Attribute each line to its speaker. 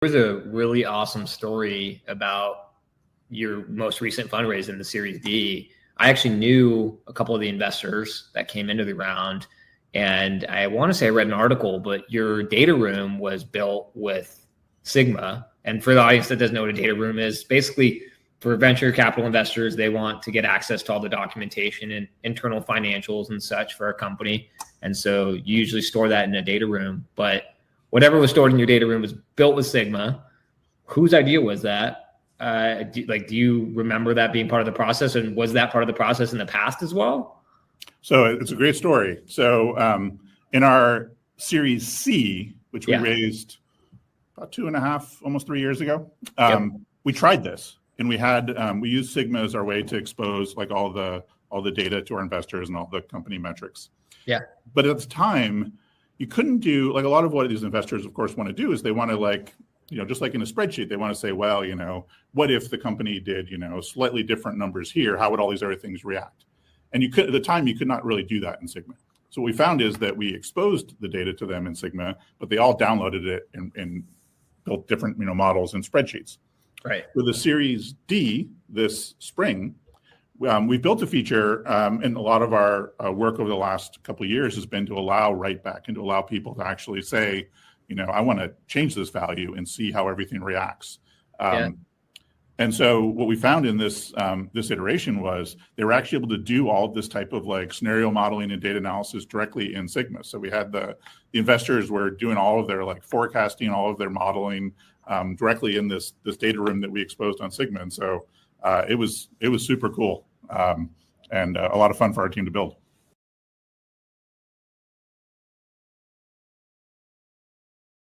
Speaker 1: There's a really awesome story about your most recent fundraise in the Series D. I actually knew a couple of the investors that came into the round, and I want to say I read an article, but your data room was built with Sigma. And for the audience that doesn't know what a data room is, basically for venture capital investors, they want to get access to all the documentation and internal financials and such for a company. And so you usually store that in a data room, but whatever was stored in your data room was built with Sigma. Whose idea was that? Do you remember that being part of the process? And was that part of the process in the past as well?
Speaker 2: So it's a great story. So in our Series C, which we raised about 2.5, almost 3 years ago, we tried this, and we used Sigma as our way to expose like all the data to our investors and all the company metrics. Yeah. But at the time, you couldn't do, like, a lot of what these investors, of course, want to do is they want to, like, just like in a spreadsheet, they want to say, well, what if the company did, slightly different numbers here? How would all these other things react? And at the time, you could not really do that in Sigma. So what we found is that we exposed the data to them in Sigma, but they all downloaded it and built different, models and spreadsheets. Right. With the Series D this spring, we built a feature, and a lot of our work over the last couple of years has been to allow write back and to allow people to actually say, I want to change this value and see how everything reacts. And so what we found in this iteration was they were actually able to do all of this type of like scenario modeling and data analysis directly in Sigma. So we had the investors were doing all of their like forecasting, all of their modeling directly in this data room that we exposed on Sigma. And so it was super cool. And a lot of fun for our team to build.